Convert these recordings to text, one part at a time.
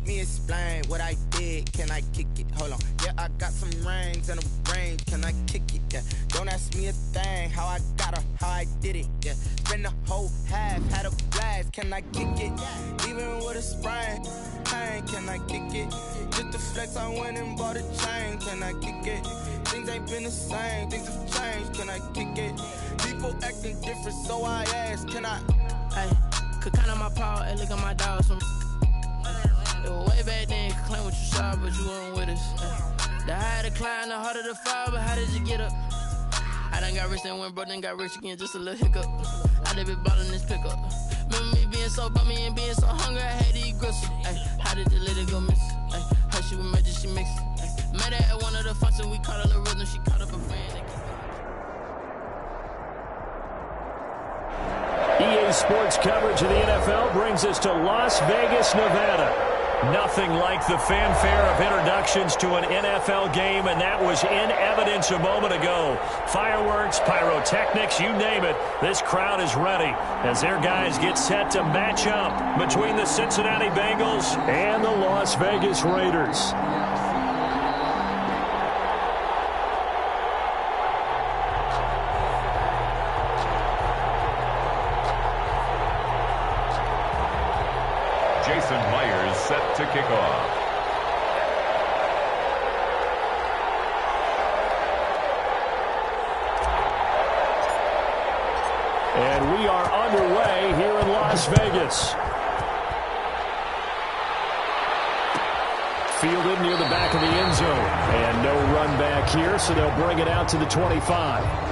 me explain what I did. Can I kick it? Hold on. Yeah, I got some rings and a range. Can I kick it? Yeah. Don't ask me a thing. How I got her, how I did it. Yeah. Spend the whole half, had a blast. Can I kick it? Even with a sprain. Pain, can I kick it? Just to flex, I went and bought a chain. Can I kick it? Things ain't been the same. Things have changed. Can I kick it? People acting different, so I ask. Can I? Hey, could count on my power and look at my dogs from. It was way back then, could claim what you saw, but you weren't with us. The higher the climb, the harder the fall, but how did you get up? I done got rich and went broke, then got rich again, just a little hiccup. I done been ballin' this pickup. Remember me being so bummy and being so hungry, I had to eat gristle. Ay, how did you let it go miss? Ay, her she was magic, she mixed. Met her at one of the functions, we caught her the rhythm, she caught up a friend. EA Sports coverage of the NFL brings us to Las Vegas, Nevada. Nothing like the fanfare of introductions to an NFL game, and that was in evidence a moment ago. Fireworks, pyrotechnics, you name it. This crowd is ready as their guys get set to match up between the Cincinnati Bengals and the Las Vegas Raiders. Set to kick off. And we are underway here in Las Vegas. Fielded near the back of the end zone. And no run back here, so they'll bring it out to the 25.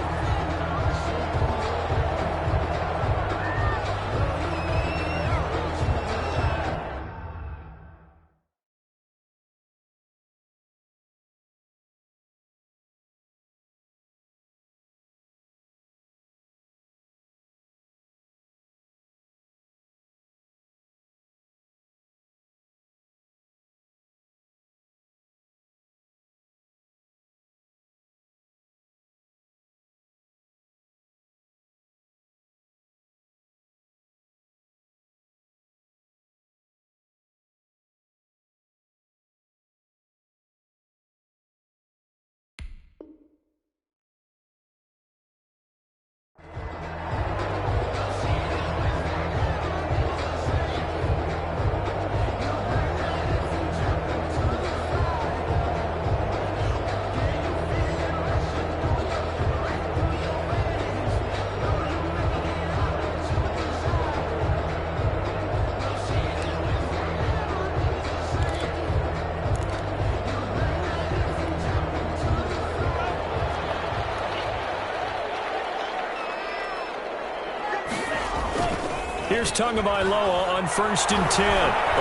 Here's Tagovailoa on 1st and 10.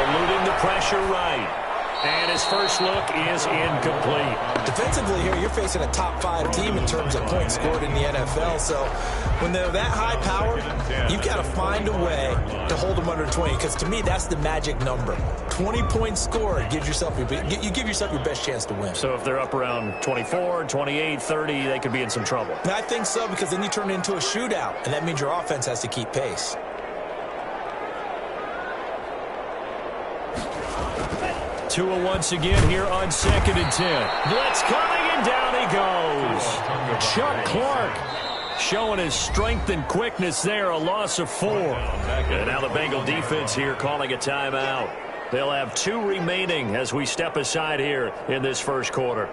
Eluding the pressure right. And his first look is incomplete. Defensively here, you're facing a top 5 team in terms of points scored in the NFL. So when they're that high powered, you've got to find a way to hold them under 20. Because to me, that's the magic number. 20 points scored, you give yourself your best chance to win. So if they're up around 24, 28, 30, they could be in some trouble. I think so, because then you turn it into a shootout. And that means your offense has to keep pace. Tua once again here on 2nd and 10. Blitz coming, and down he goes. Chuck Clark showing his strength and quickness there, a loss of 4. And now the Bengal defense here calling a timeout. They'll have 2 remaining as we step aside here in this first quarter.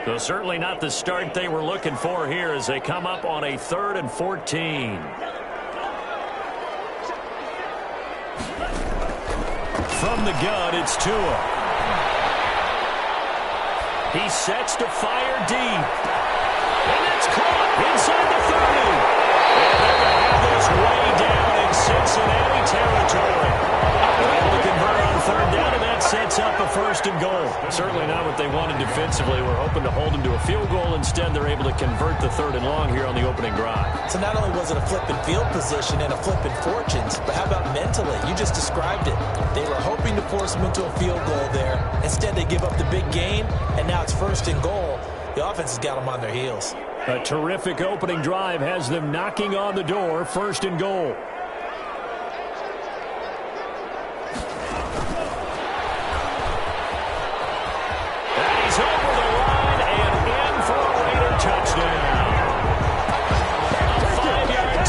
So certainly not the start they were looking for here as they come up on a 3rd and 14. From the gun, it's Tua. He sets to fire deep. instead they're able to convert the 3rd and long here on the opening drive. So not only was it a flipping field position and a flipping fortunes, but how about mentally? You just described it. They were hoping to force them into a field goal there. Instead, they give up the big gain, and now it's 1st and goal. The offense has got them on their heels. A terrific opening drive has them knocking on the door, 1st and goal.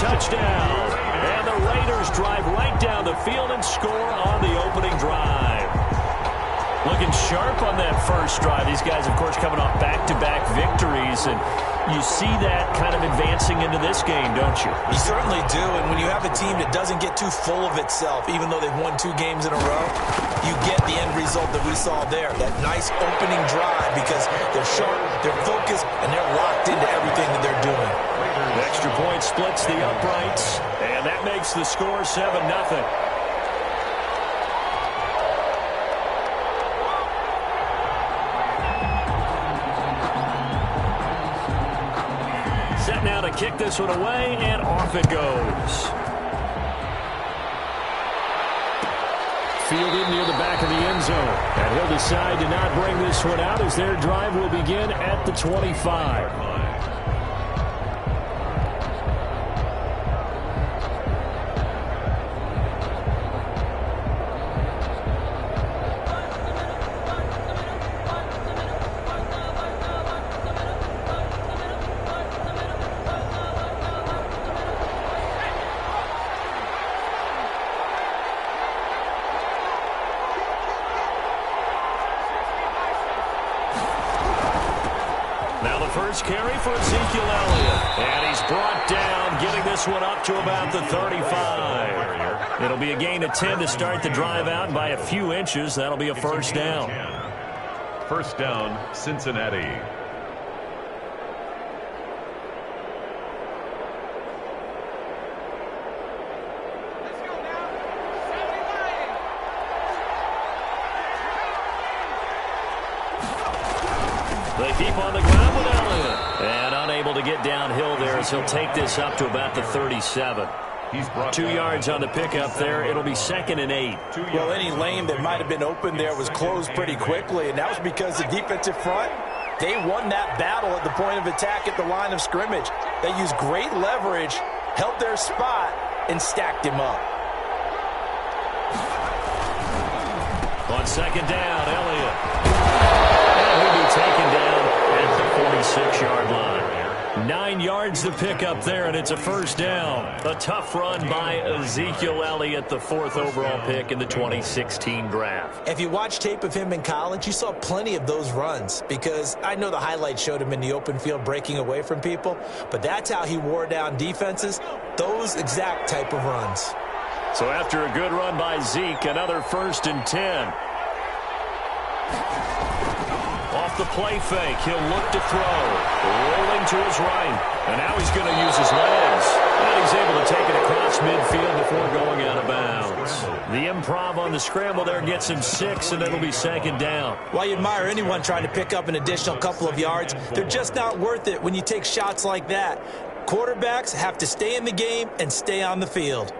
Touchdown. And the Raiders drive right down the field and score on the opening drive. Looking sharp on that first drive. These guys, of course, coming off back-to-back victories. And you see that kind of advancing into this game, don't you? You certainly do. And when you have a team that doesn't get too full of itself, even though they've won 2 games in a row, you get the end result that we saw there. That nice opening drive because they're sharp, they're focused, and they're locked into everything that they're doing. The extra point splits the uprights, and that makes the score 7-0. Set now to kick this one away, and off it goes. Fielded near the back of the end zone. And he'll decide to not bring this one out as their drive will begin at the 25. First carry for Ezekiel Elliott. And he's brought down, getting this one up to about the 35. It'll be a gain of 10 to start the drive out, and by a few inches, that'll be a 1st down. 1st down, Cincinnati. They keep on the ground with Elliott. And unable to get downhill there as he'll take this up to about the 37. He's brought 2 yards on the pickup there. It'll be 2nd and 8. Well, any lane that might have been open there was closed pretty quickly, and that was because the defensive front, they won that battle at the point of attack at the line of scrimmage. They used great leverage, held their spot, and stacked him up. On 2nd down, Elliott. And he'll be taken down at the 46-yard line. 9 yards to pick up there, and it's a 1st down. A tough run by Ezekiel Elliott, the 4th overall pick in the 2016 draft. If you watch tape of him in college, you saw plenty of those runs because I know the highlights showed him in the open field breaking away from people, but that's how he wore down defenses, those exact type of runs. So after a good run by Zeke, another 1st and 10. Off the play fake, he'll look to throw. Rolling to his right. And now he's going to use his legs. And he's able to take it across midfield before going out of bounds. The improv on the scramble there gets him 6, and it'll be 2nd down. While you admire anyone trying to pick up an additional couple of yards, they're just not worth it when you take shots like that. Quarterbacks have to stay in the game and stay on the field.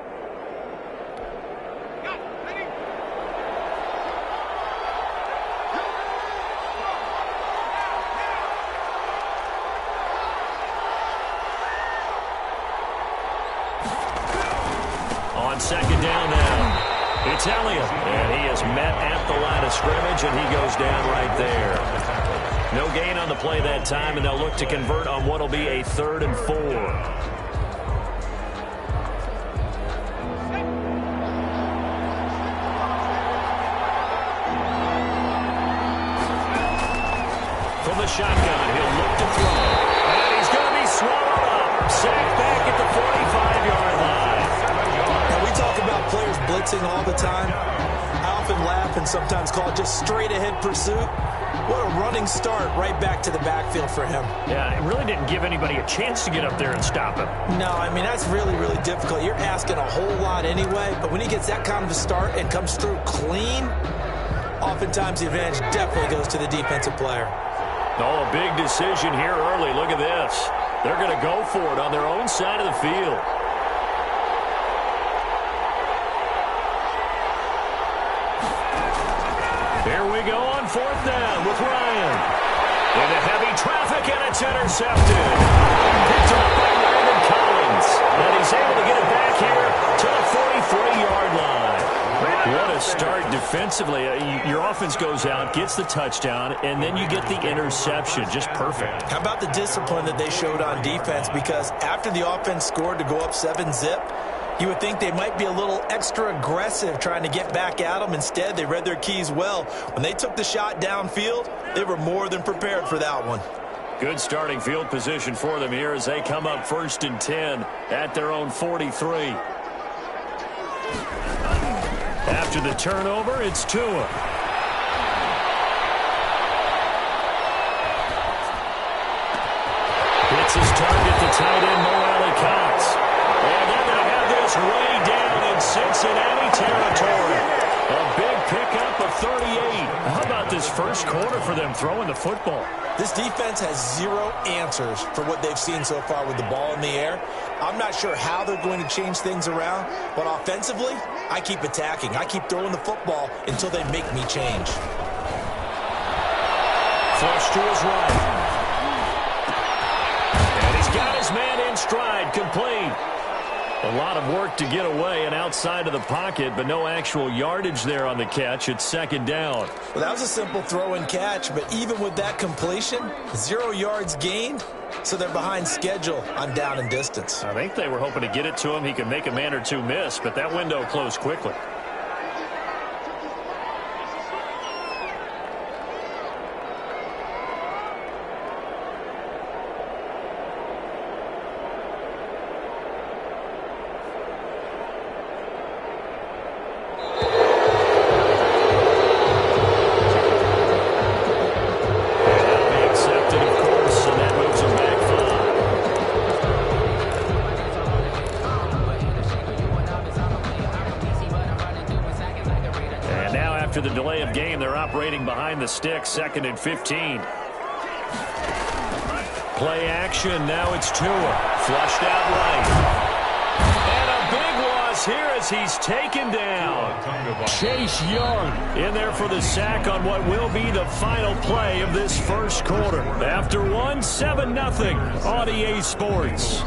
On 2nd down now, it's Elliott, and he is met at the line of scrimmage, and he goes down right there. No gain on the play that time, and they'll look to convert on what will be a 3rd and 4. From the shotgun, he'll look to throw, and he's going to be swallowed up. Sacked back at the 45-yard line. Talk about players blitzing all the time. I often laugh and sometimes call it just straight ahead pursuit. What a running start right back to the backfield for him. Yeah, it really didn't give anybody a chance to get up there and stop him. No, I mean, that's really, really difficult. You're asking a whole lot anyway, but when he gets that kind of a start and comes through clean, oftentimes the advantage definitely goes to the defensive player. Oh, a big decision here early. Look at this. They're going to go for it on their own side of the field. Here we go on 4th down with Ryan. Into heavy traffic, and it's intercepted. Picked up by Landon Collins. And he's able to get it back here to the 43-yard line. What a start defensively. Your offense goes out, gets the touchdown, and then you get the interception. Just perfect. How about the discipline that they showed on defense? Because after the offense scored to go up 7-zip, you would think they might be a little extra aggressive trying to get back at them. Instead, they read their keys well. When they took the shot downfield, they were more than prepared for that one. Good starting field position for them here as they come up 1st and 10 at their own 43. After the turnover, it's Tua. Hits his target, the tight end, Mo Alley-Cox. And they're going to have this way down in Cincinnati territory. A big pickup of 38. How about this first quarter for them throwing the football? This defense has zero answers for what they've seen so far with the ball in the air. I'm not sure how they're going to change things around, but offensively, I keep attacking. I keep throwing the football until they make me change. Flush to his right. And he's got his man in stride, complete. A lot of work to get away and outside of the pocket, but no actual yardage there on the catch. It's 2nd down. Well, that was a simple throw and catch, but even with that completion, 0 yards gained, so they're behind schedule on down and distance. I think they were hoping to get it to him. He could make a man or two miss, but that window closed quickly. After the delay of game, they're operating behind the stick, 2nd and 15. Play action, now it's Tua. Flushed out right. And a big loss here as he's taken down. Chase Young in there for the sack on what will be the final play of this first quarter. After one, 7-0 on EA Sports.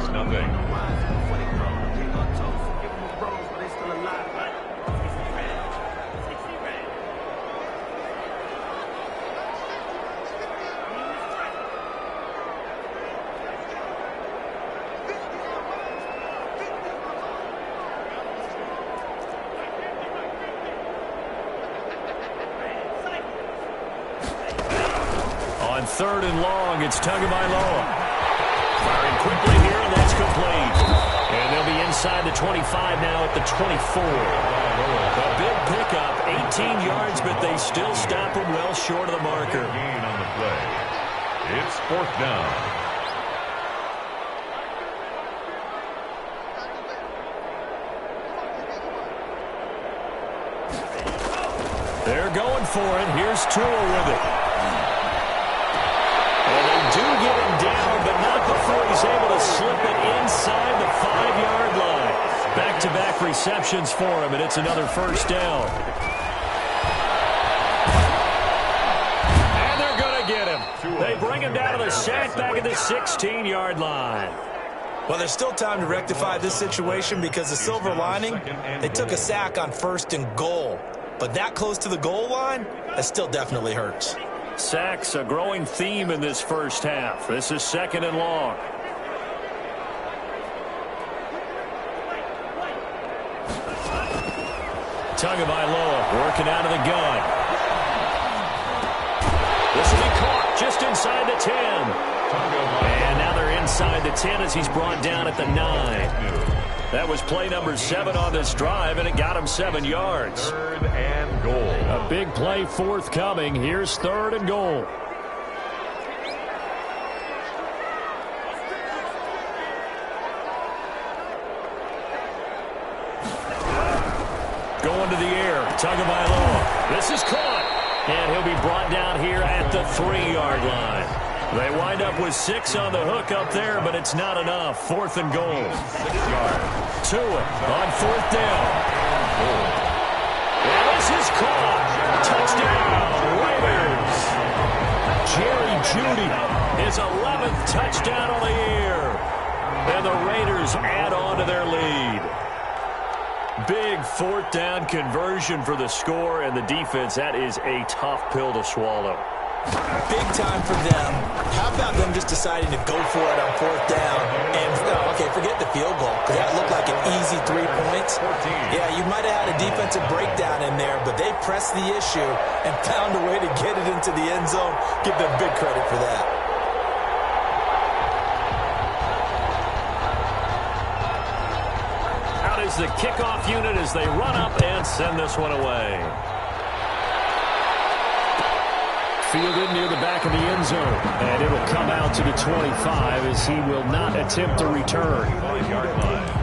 On 3rd and long, it's Tagovailoa. Firing quickly here, and that's complete. And they'll be inside the 25 now at the 24. A big pickup, 18 yards, but they still stop him well short of the marker. Gain on the play. It's 4th down. They're going for it. Here's Tua with it. And they do get him down, but not before he's able to slip it inside the 5-yard line. Back-to-back receptions for him, and it's another 1st down. And they're going to get him. They bring him down to the sack back at the 16-yard line. Well, there's still time to rectify this situation because the silver lining, they took a sack on 1st and goal. But that close to the goal line, that still definitely hurts. Sacks, a growing theme in this first half. This is 2nd and long. Tagovailoa working out of the gun. This will be caught just inside the 10. And now they're inside the 10 as he's brought down at the 9. That was play number 7 on this drive, and it got him 7 yards. 3rd and goal. A big play forthcoming. Here's 3rd and goal. Going to the air. Tagovailoa. This is caught. And he'll be brought down here at the 3-yard line. They wind up with 6 on the hook up there, but it's not enough. 4th and goal. 6 yards. Tua on 4th down. And this is caught. Touchdown, Raiders. Jerry Jeudy, his 11th touchdown of the year. And the Raiders add on to their lead. Big 4th down conversion for the score, and the defense, that is a tough pill to swallow. Big time for them. How about them just deciding to go for it on 4th down? And, okay, forget the field goal, because that looked like an easy 3 points. Yeah, you might have had a defensive breakdown in there, but they pressed the issue and found a way to get it into the end zone. Give them big credit for that. Out is the kickoff unit as they run up and send this one away. Fielded near the back of the end zone. And it'll come out to the 25 as he will not attempt to return. 5-yard line.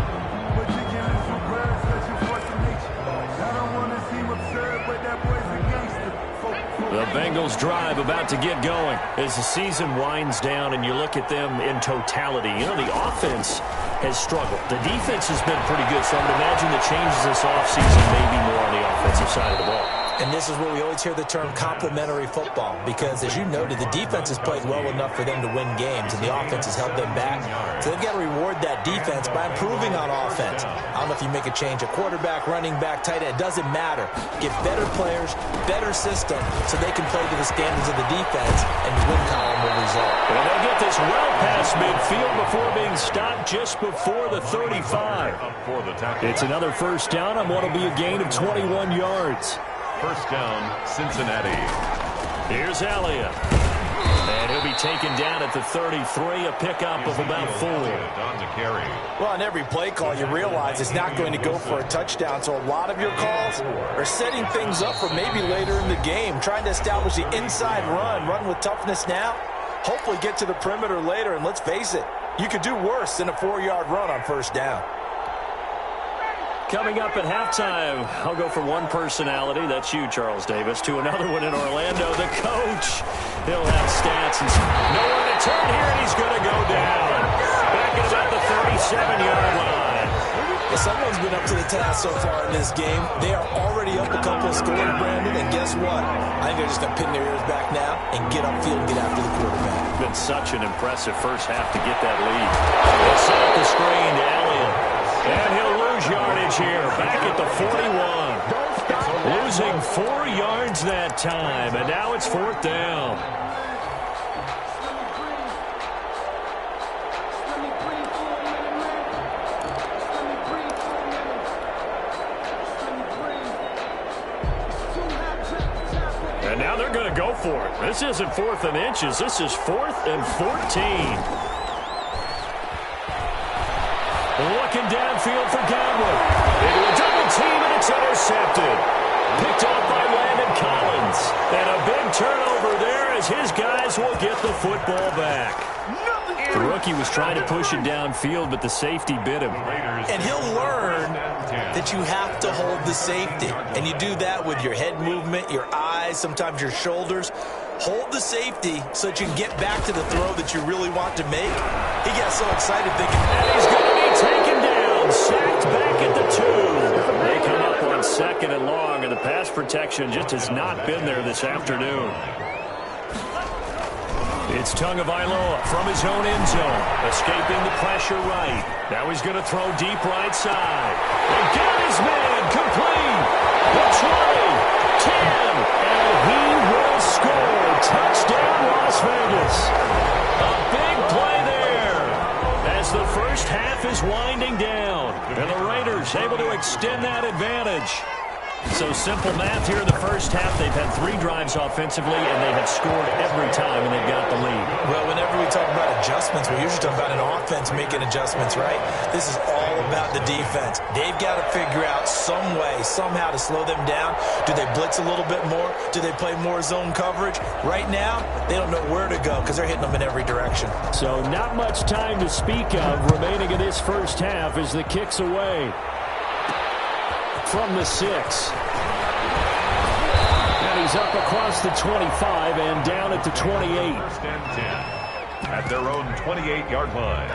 The Bengals drive about to get going as the season winds down and you look at them in totality. You know, the offense has struggled. The defense has been pretty good, so I would imagine the changes this offseason may be more on the offensive side of the ball. And this is where we always hear the term complementary football, because as you noted, the defense has played well enough for them to win games, and the offense has held them back. So they've got to reward that defense by improving on offense. I don't know if you make a change at quarterback, running back, tight end. It doesn't matter. Get better players, better system, so they can play to the standards of the defense, and the win column will result. Well, they'll get this well past midfield before being stopped just before the 35. It's another 1st down on what will be a gain of 21 yards. 1st down, Cincinnati. Here's Elliott. And he'll be taken down at the 33, a pickup of about 4. Don to carry. Well, on every play call, you realize it's not going to go for a touchdown, so a lot of your calls are setting things up for maybe later in the game, trying to establish the inside run with toughness now, hopefully get to the perimeter later, and let's face it, you could do worse than a 4-yard run on 1st down. Coming up at halftime, I'll go from one personality, that's you, Charles Davis, to another one in Orlando, the coach. He'll have stats and nowhere to turn here, and he's going to go down. Back at about the 37-yard line. Well, someone's been up to the task so far in this game. They are already up a couple of scores, Brandon, and guess what? I think they're just going to pin their ears back now and get upfield and get after the quarterback. It's been such an impressive first half to get that lead. They'll set up the screen to Elliott. And he'll lose yardage here, back at the 41. Losing 4 yards that time, and now it's 4th down. And now they're going to go for it. This isn't 4th and inches, this is 4th and 14. Looking downfield for Godwin. Into a double team, and it's intercepted. Picked off by Landon Collins. And a big turnover there as his guys will get the football back. The rookie was trying to push it downfield, but the safety bit him. And he'll learn that you have to hold the safety. And you do that with your head movement, your eyes, sometimes your shoulders. Hold the safety so that you can get back to the throw that you really want to make. He got so excited thinking, and he's going to be taken down, sacked back at the 2. They come up on 2nd and long, and the pass protection just has not been there this afternoon. It's Tagovailoa from his own end zone, escaping the pressure right. Now he's going to throw deep right side. And got his man complete. The 20, 10, and he will score. Touchdown, Las Vegas. A big play there as the first half is winding down. And the Raiders able to extend that advantage. So simple math here in the first half. They've had 3 drives offensively, and they have scored every time, and they've got the lead. Well, whenever we talk about adjustments, we usually talk about an offense making adjustments, right? This is all about the defense. They've got to figure out some way, somehow to slow them down. Do they blitz a little bit more? Do they play more zone coverage? Right now, they don't know where to go because they're hitting them in every direction. So not much time to speak of remaining in this first half as the kick's away. From the 6. And he's up across the 25 and down at the 28. at their own 28-yard line.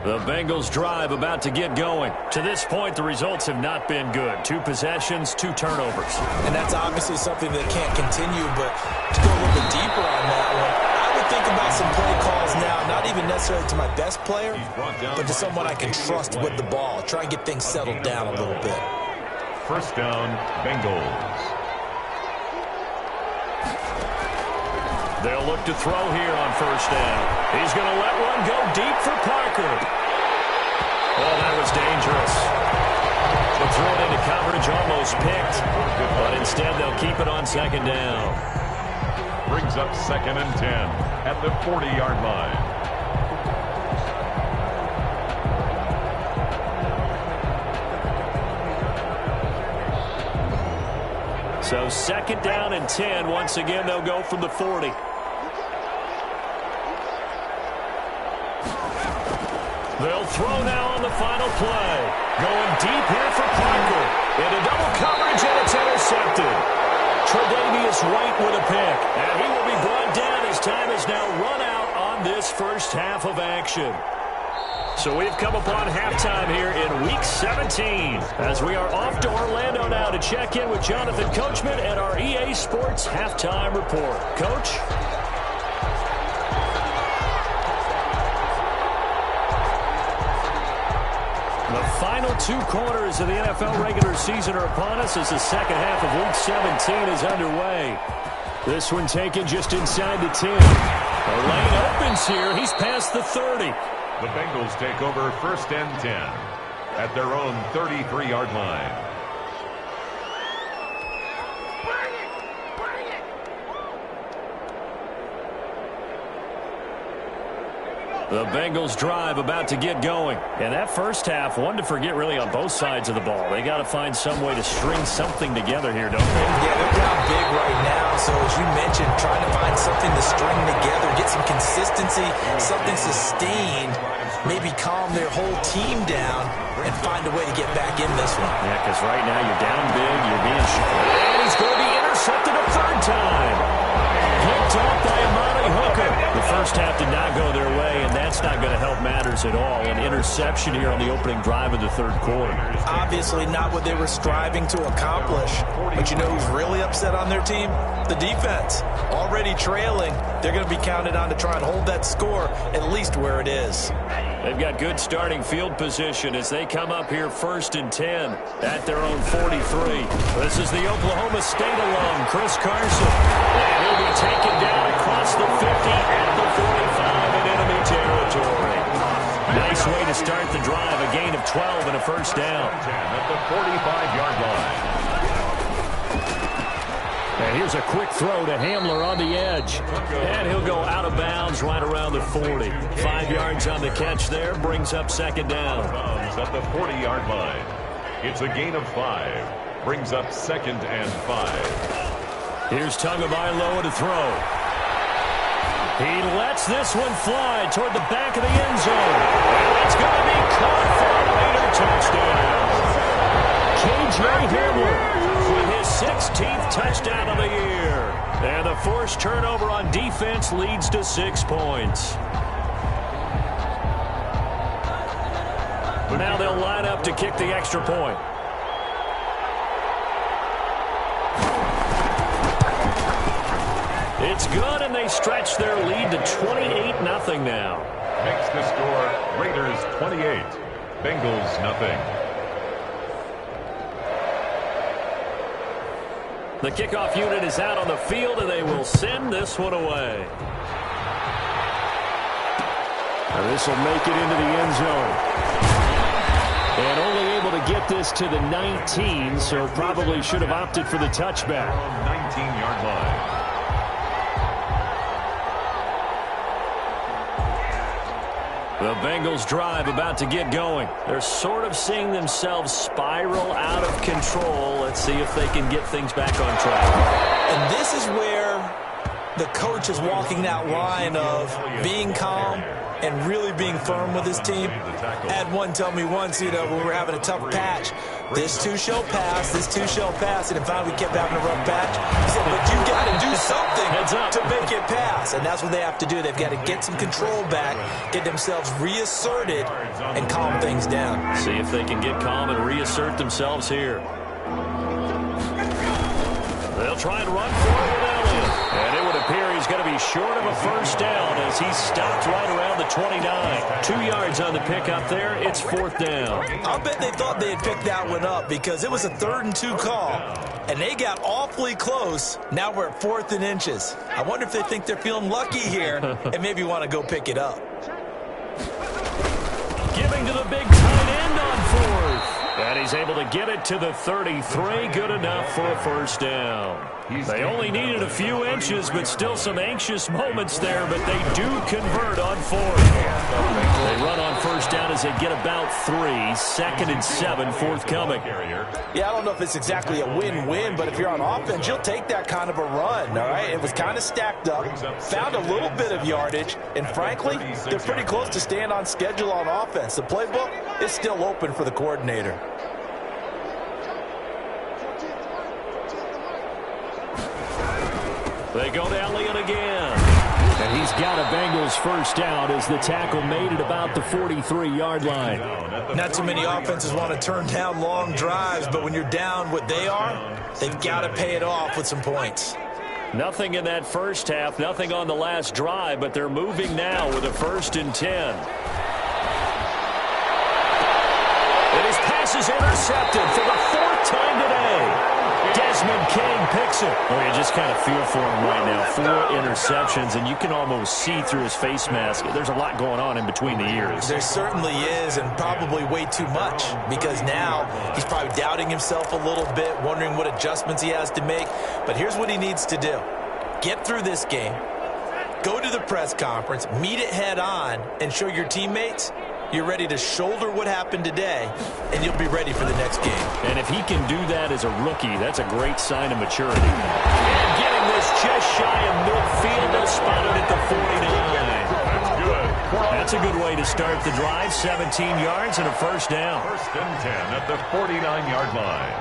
The Bengals drive about to get going. To this point, the results have not been good. 2 possessions, 2 turnovers. And that's obviously something that can't continue, but to go a little bit deeper on that one, I would think about some play calls now, not even necessarily to my best player, but to someone I can trust with the ball. Try and get things settled down a little bit. First down, Bengals. They'll look to throw here on first down. He's going to let one go deep for Parker. Oh, that was dangerous. The throw into coverage almost picked, but instead they'll keep it on second down. Brings up 2nd and 10 at the 40-yard line. So 2nd down and 10. Once again, they'll go from the 40. They'll throw now on the final play. Going deep here for Parker. Into double coverage, and it's intercepted. Tre'Davious White with a pick. And he will be brought down as time has now run out on this first half of action. So we've come upon halftime here in Week 17 as we are off to Orlando now to check in with Jonathan Coachman and our EA Sports Halftime Report. Coach? The final 2 quarters of the NFL regular season are upon us as the second half of Week 17 is underway. This one taken just inside the 10. The lane opens here. He's past the 30. The Bengals take over 1st and 10 at their own 33-yard line. The Bengals drive about to get going. And that first half, one to forget really on both sides of the ball. They got to find some way to string something together here, don't they? Yeah, they're down big right now. So as you mentioned, trying to find something to string together, get some consistency, something sustained, maybe calm their whole team down and find a way to get back in this one. Yeah, because right now you're down big, you're being shot. And he's going to be intercepted a 3rd time. Picked off by Amani Hooker. The first half did not go their way, and that's not going to help matters at all. An interception here on the opening drive of the 3rd quarter. Obviously not what they were striving to accomplish. But you know who's really upset on their team? The defense. Already trailing. They're going to be counted on to try and hold that score at least where it is. They've got good starting field position as they come up here 1st and 10 at their own 43. This is the Oklahoma State alum, Chris Carson. And he'll be taken down across the 50 at the 45 in enemy territory. Nice way to start the drive, a gain of 12 and a first down. At the 45-yard line. And here's a quick throw to Hamler on the edge. And he'll go out of bounds right around the 40. 5 yards on the catch there, brings up 2nd down. At the 40-yard line. It's a gain of 5. Brings up 2nd and 5. Here's Tagovailoa to throw. He lets this one fly toward the back of the end zone. And it's going to be caught for a later touchdown. KJ Hamler with his 16th touchdown of the year. And the forced turnover on defense leads to 6 points. Now they'll line up to kick the extra point. It's good, and they stretch their lead to 28-0 now. Makes the score Raiders 28, Bengals nothing. The kickoff unit is out on the field, and they will send this one away. Now this will make it into the end zone. And only able to get this to the 19, so probably should have opted for the touchback. 19-yard line. The Bengals drive about to get going. They're sort of seeing themselves spiral out of control. Let's see if they can get things back on track. And this is where the coach is walking that line of being calm and really being firm with his team. I had one tell me once, when we were having a tough patch, This too shall pass. This too shall pass. And finally we kept having a rough patch. He said, but you got to do something to make it pass. And that's what they have to do. They've got to get some control back, get themselves reasserted, and calm things down. See if they can get calm and reassert themselves here. They'll try and run for it with Elliott. And it would appear he's going to be short of a first down as he stopped right around the 29. 2 yards on the pickup there. It's 4th down. I'll bet they thought they had picked that one up because it was a 3rd and 2 call. And they got awfully close. Now we're at 4th and inches. I wonder if they think they're feeling lucky here and maybe want to go pick it up. Giving to the big tight end on 4th. And he's able to get it to the 33. Good enough for a first down. They only needed a few inches, but still some anxious moments there, but they do convert on 4th. They run on first down as they get about 3. 2nd and 7 forthcoming. Yeah, I don't know if it's exactly a win-win, but if you're on offense, you'll take that kind of a run, all right? It was kind of stacked up, found a little bit of yardage, and frankly, they're pretty close to staying on schedule on offense. The playbook is still open for the coordinator. They go to Elliott again. And he's got a Bengals first down as the tackle made it about the 43-yard line. Not too many offenses want to turn down long drives, but when you're down what they are, they've got to pay it off with some points. Nothing in that first half, nothing on the last drive, but they're moving now with a 1st and 10. And his pass is intercepted for the 4th time today. Desmond King picks it. Oh, you just kind of feel for him right now. 4 interceptions, and you can almost see through his face mask. There's a lot going on in between the ears. There certainly is, and probably way too much, because now he's probably doubting himself a little bit, wondering what adjustments he has to make. But here's what he needs to do. Get through this game, go to the press conference, meet it head on, and show your teammates you're ready to shoulder what happened today, and you'll be ready for the next game. And if he can do that as a rookie, that's a great sign of maturity. And getting this just shy of midfield, they'll spot it at the 49. That's good. That's a good way to start the drive. 17 yards and a first down. 1st and 10 at the 49-yard line.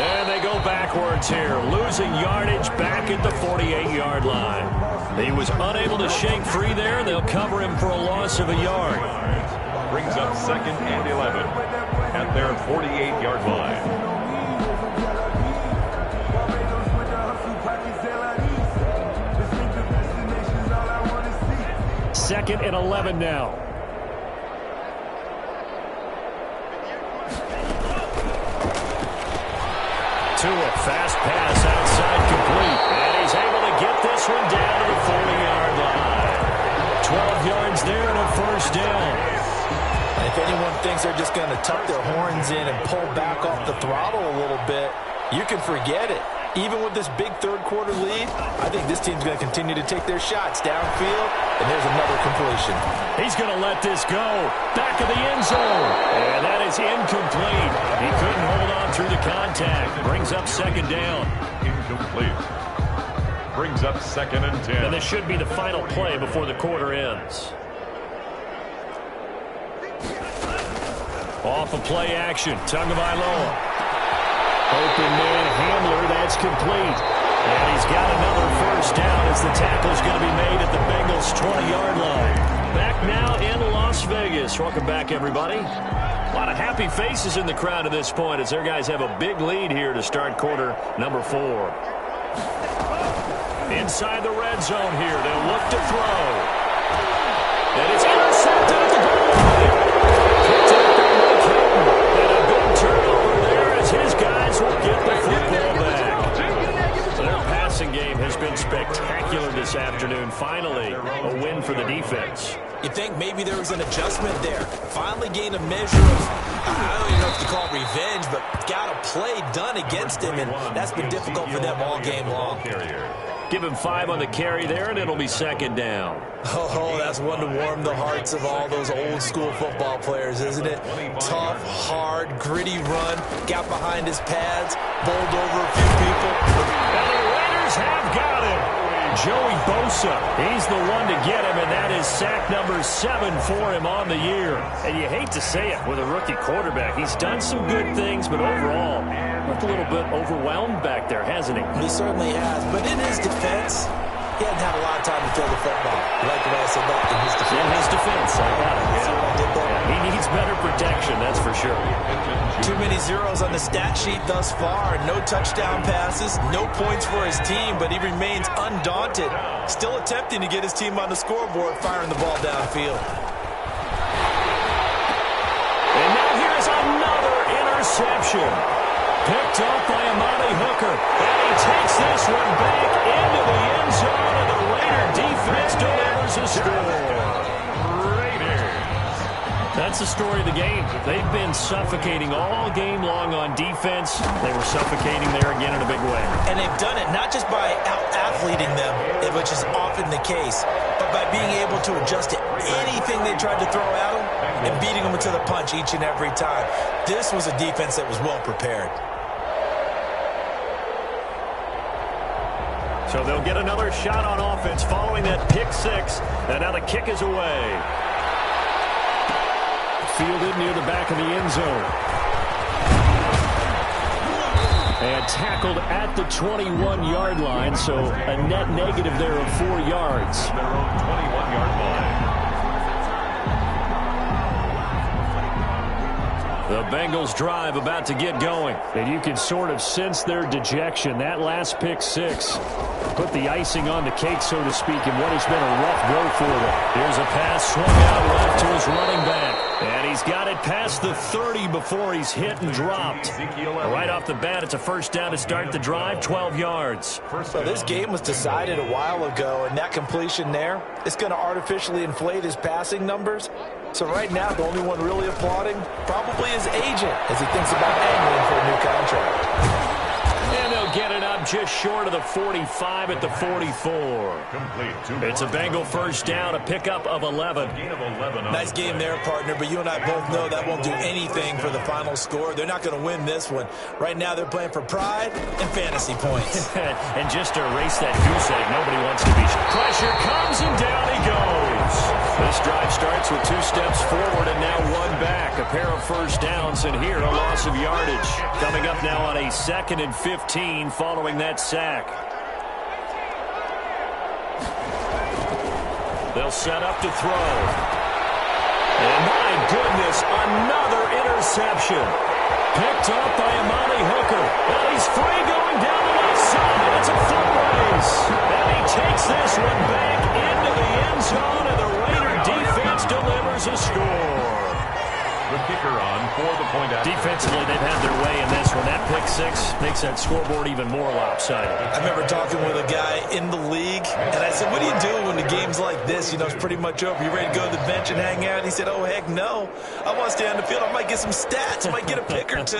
And they go backwards here, losing yardage back at the 48-yard line. He was unable to shake free there. They'll cover him for a loss of a yard. Brings up 2nd and 11 at their 48-yard line. Second and 11 now. To a fast pass outside complete. And he's able to get this one down to the 40-yard line. 12 yards there and a first down. And if anyone thinks they're just going to tuck their horns in and pull back off the throttle a little bit, you can forget it. Even with this big third-quarter lead, I think this team's going to continue to take their shots downfield, and there's another completion. He's going to let this go. Back of the end zone. And that is incomplete. He couldn't hold on through the contact. Brings up 2nd down. Incomplete. Brings up 2nd and 10. And this should be the final play before the quarter ends. Off of play action. Tagovailoa. Open man Hamler, that's complete. And he's got another first down as the tackle's going to be made at the Bengals' 20-yard line. Back now in Las Vegas. Welcome back, everybody. A lot of happy faces in the crowd at this point as their guys have a big lead here to start quarter number 4. Inside the red zone here, they'll look to throw. And it's intercepted at the goal line. Picked up by Mike Hilton. And a big turnover there as his guys will get the football back. Their passing game has been spectacular this afternoon. Finally, a win for the defense. You think maybe there was an adjustment there. Finally gained a measure of, I don't even know if to call it revenge, but got a play done against him, and that's been difficult for them all game long. Give him 5 on the carry there, and it'll be 2nd down. Oh, that's one to warm the hearts of all those old-school football players, isn't it? Tough, hard, gritty run, got behind his pads, bowled over a few people. And the Raiders have got him. Joey Bosa, he's the one to get him, and that is sack number 7 for him on the year. And you hate to say it with a rookie quarterback. He's done some good things, but overall, looked a little bit overwhelmed back there, hasn't he? He certainly has, but in his defense, he hadn't had a lot of time to throw the football. You like the way I said that? In his defense. In his defense, I got it. See what I did there? Yeah, he needs better protection, that's for sure. Too many zeros on the stat sheet thus far. No touchdown passes, no points for his team, but he remains undaunted. Still attempting to get his team on the scoreboard, firing the ball downfield. And now here's another interception. Picked up by Amani Hooker. And he takes this one back into the end zone, and the Raider defense delivers a score. That's the story of the game. They've been suffocating all game long on defense. They were suffocating there again in a big way. And they've done it not just by out-athleting them, which is often the case, but by being able to adjust to anything they tried to throw at them and beating them to the punch each and every time. This was a defense that was well prepared. So they'll get another shot on offense following that pick 6. And now the kick is away. Fielded near the back of the end zone. And tackled at the 21-yard line, so a net negative there of 4 yards. Their own 21-yard line. The Bengals drive about to get going. And you can sort of sense their dejection. That last pick 6 put the icing on the cake, so to speak, in what has been a rough go for them. Here's a pass swung out left to his running back. And he's got it past the 30 before he's hit and dropped. Right off the bat, it's a first down to start the drive, 12 yards. Well, this game was decided a while ago, and that completion there is going to artificially inflate his passing numbers. So right now, the only one really applauding probably his agent as he thinks about angling for a new contract. And they'll get it up just short of the 45 at the 44. It's a Bengal first down, a pickup of 11. Nice game there, partner, but you and I both know that won't do anything for the final score. They're not going to win this one. Right now, they're playing for pride and fantasy points. And just to erase that goose egg, nobody wants to be. Pressure comes, and down he goes. This drive starts with 2 steps forward and now 1 back. A pair of first downs, and here a loss of yardage. Coming up now on a 2nd and 15 following that sack. They'll set up to throw. And my goodness, another interception. Picked up by Amani Hooker. And he's free going down the left side. It's a foot race. And he takes this one back into the end zone, and the Raider defense delivers a score. The kicker on for the point after. Defensively, they've had their way in this one. That pick 6 makes that scoreboard even more lopsided. I remember talking with a guy in the league, and I said, what do you do when the game's like this? You know, it's pretty much over. You ready to go to the bench and hang out? He said, oh, heck no. I want to stay on the field. I might get some stats. I might get a pick or 2.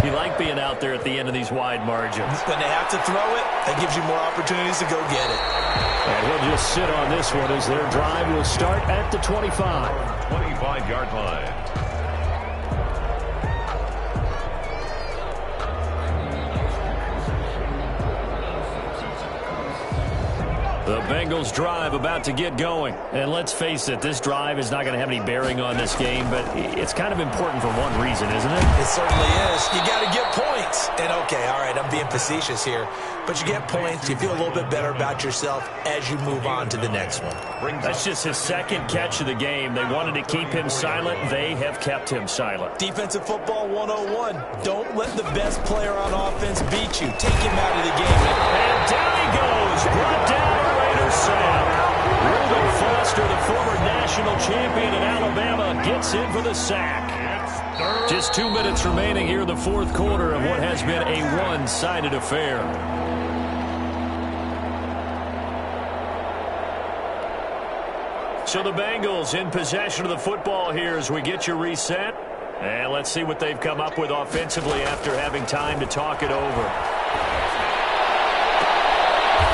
You like being out there at the end of these wide margins. When they have to throw it, that gives you more opportunities to go get it. And he'll just sit on this one as their drive will start at the 25. 25-yard line. The Bengals drive about to get going. And let's face it, this drive is not going to have any bearing on this game, but it's kind of important for one reason, isn't it? It certainly is. You got to get points. And okay, all right, I'm being facetious here, but you get points, you feel a little bit better about yourself as you move on to the next one. That's just his 2nd catch of the game. They wanted to keep him silent. They have kept him silent. Defensive football 101. Don't let the best player on offense beat you. Take him out of the game. And down he goes. Brought down. Reuben Foster, the former national champion in Alabama, gets in for the sack. Just 2 minutes remaining here in the 4th quarter of what has been a one-sided affair. So the Bengals in possession of the football here as we get you reset. And let's see what they've come up with offensively after having time to talk it over.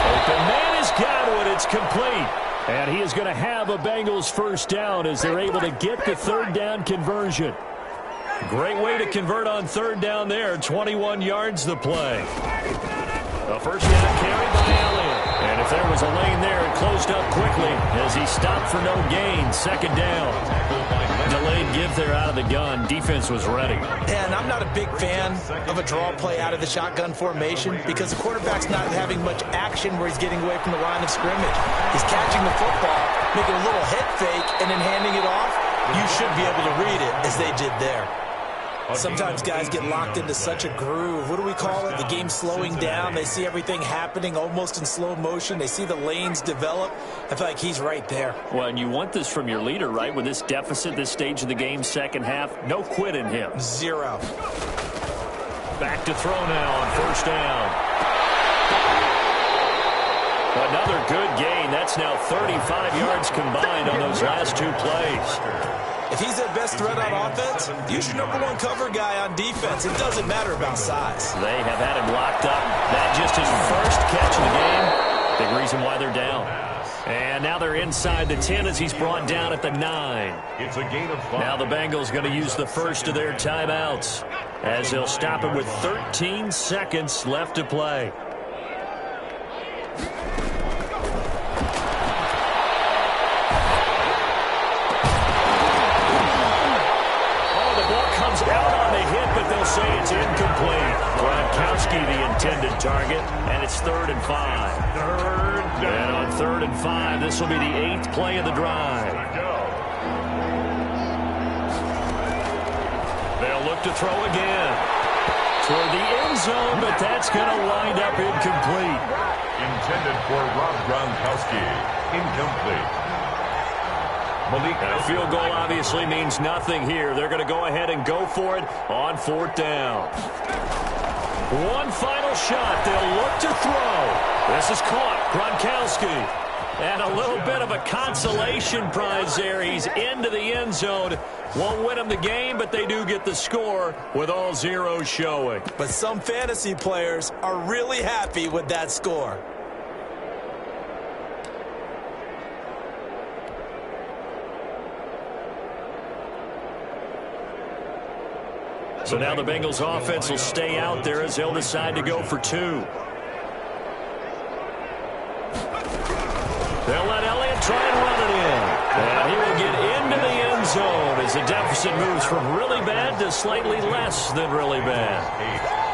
Open man is Godwin. It's complete. And he is going to have a Bengals first down as they're able to get the 3rd down conversion. Great way to convert on 3rd down there. 21 yards the play. A first down carry by Elliott. And if If there was a lane there, it closed up quickly as he stopped for no gain. Second down. Delayed give there out of the gun. Defense was ready. And I'm not a big fan of a draw play out of the shotgun formation because the quarterback's not having much action where he's getting away from the line of scrimmage. He's catching the football, making a little head fake, and then handing it off. You should be able to read it as they did there. Sometimes guys get locked into such a groove. What do we call it? The game's slowing down. They see everything happening almost in slow motion. They see the lanes develop. I feel like he's right there. Well, and you want this from your leader, right? With this deficit, this stage of the game, second half, no quit in him. Zero. Back to throw now on first down. Another good gain. That's now 35 yards combined on those last two plays. If he's their best threat on offense, use your number one cover guy on defense. It doesn't matter about size. They have had him locked up. That just his first catch of the game. Big reason why they're down. And now they're inside the 10 as he's brought down at the 9. It's a gain of 5. Now the Bengals going to use the first of their timeouts as they'll stop it with 13 seconds left to play. Out on the hit, but they'll say it's incomplete. Gronkowski the intended target, and it's 3rd and 5. And on 3rd and 5, this will be the 8th play of the drive. They'll look to throw again toward the end zone, but that's going to wind up incomplete. Intended for Rob Gronkowski. Incomplete. A field goal obviously means nothing here. They're going to go ahead and go for it on 4th down. One final shot. They'll look to throw. This is caught. Gronkowski. And a little bit of a consolation prize there. He's into the end zone. Won't win them the game, but they do get the score with all zeros showing. But some fantasy players are really happy with that score. So now the Bengals offense will stay out there as they'll decide to go for 2. They'll let Elliott try and run it in. And he will get into the end zone as the deficit moves from really bad to slightly less than really bad.